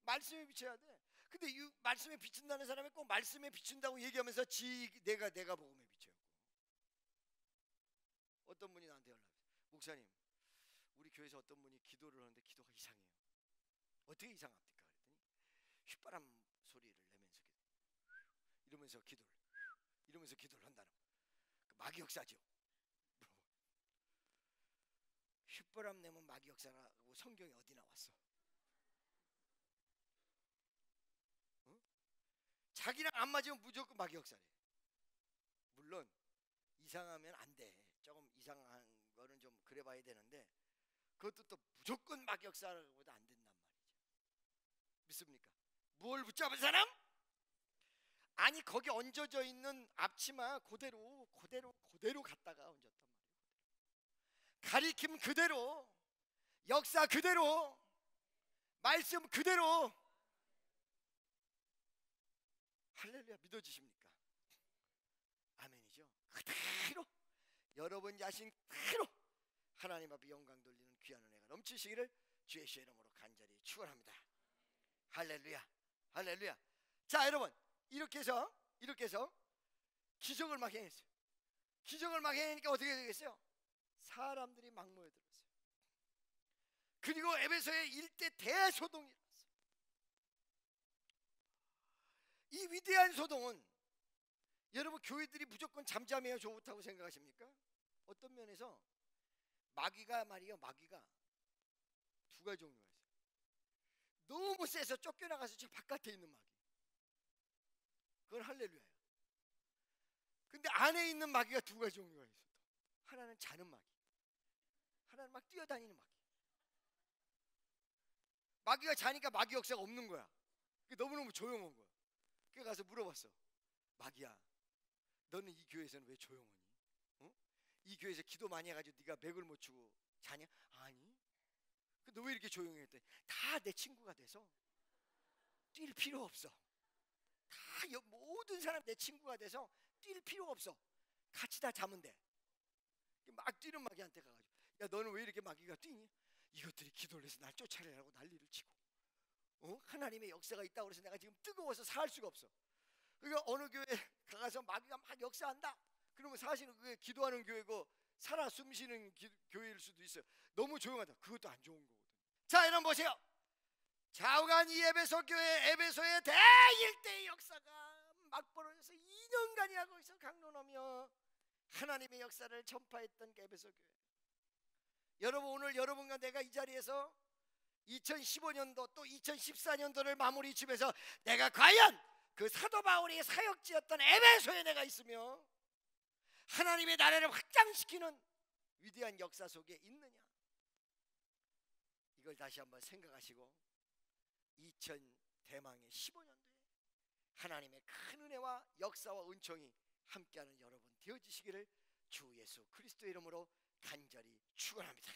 말씀에 비춰야 돼. 근데 이 말씀에 비친다는 사람이 꼭 말씀에 비친다고 얘기하면서 내가 복음에 비춰요. 어떤 분이 나한테 연락했어요. 목사님, 우리 교회에서 어떤 분이 기도를 하는데 기도가 이상해요. 어떻게 이상합니까? 휘바람 소리를 내면서 이러면서 기도를 한다는 거. 그 마귀 역사죠. 휘바람 내면 마귀 역사라고 성경에 어디 나왔어? 자기랑 안 맞으면 무조건 마귀 역사래. 물론 이상하면 안 돼. 조금 이상한 거는 좀 그래 봐야 되는데, 그것도 또 무조건 마귀 역사라고도 안 된단 말이죠. 믿습니까? 뭘 붙잡은 사람? 아니, 거기 얹어져 있는 앞치마 그대로 갖다가 얹었단 말이에요. 가리킴 그대로, 역사 그대로, 말씀 그대로. 할렐루야, 믿어지십니까? 아멘이죠. 그대로 여러분 자신 그대로 하나님 앞에 영광 돌리는 귀한 은혜가 넘치시기를 주의 이름으로 간절히 축원합니다. 할렐루야, 할렐루야. 자, 여러분, 이렇게 해서 기적을 막 행했어요. 기적을 막 행하니까 어떻게 되겠어요? 사람들이 막 모여들었어요. 그리고 에베소에 일대 대소동이 일어났어요. 이 위대한 소동은, 여러분, 교회들이 무조건 잠잠해야 좋다고 생각하십니까? 어떤 면에서 마귀가 마귀가 두 가지 종류가 있어요. 너무 세서 쫓겨나가서 저 바깥에 있는 마귀, 그건 할렐루야예요. 근데 안에 있는 마귀가 두 가지 종류가 있어. 하나는 자는 마귀, 하나는 막 뛰어다니는 마귀. 마귀가 자니까 마귀 역사가 없는 거야. 너무너무 조용한 거야. 그래서 가서 물어봤어. 마귀야, 너는 이 교회에서는 왜 조용하니? 이 교회에서 기도 많이 해가지고 네가 맥을 못 추고 자냐? 아니. 너 왜 이렇게 조용해? 했더니 다 내 친구가 돼서 뛸 필요 없어. 다 모든 사람 내 친구가 돼서 뛸 필요가 없어. 같이 다 자면 돼. 막 뛰는 마귀한테 가가지고, 야, 너는 왜 이렇게 마귀가 뛰니? 이것들이 기도를 해서 날 쫓아내라고 난리를 치고, 하나님의 역사가 있다고 해서 내가 지금 뜨거워서 살 수가 없어. 그러니까 어느 교회 가서 마귀가 막 역사한다. 그러면 사실은 그게 기도하는 교회고 살아 숨쉬는 교회일 수도 있어요. 너무 조용하다. 그것도 안 좋은 거거든. 자, 여러분 보세요. 좌우간 이 에베소 교회, 에베소의 대일대의 역사가 막 벌어져서 2년간이나 거기서 강론하며 하나님의 역사를 전파했던 에베소 교회. 여러분, 오늘 여러분과 내가 이 자리에서 2015년도 또 2014년도를 마무리 지면서 내가 과연 그 사도 바울이 사역지였던 에베소에 내가 있으며 하나님의 나라를 확장시키는 위대한 역사 속에 있느냐? 이걸 다시 한번 생각하시고 2000 대망의 15년도에 하나님의 큰 은혜와 역사와 은총이 함께하는 여러분 되어주시기를 주 예수 그리스도의 이름으로 간절히 축원합니다.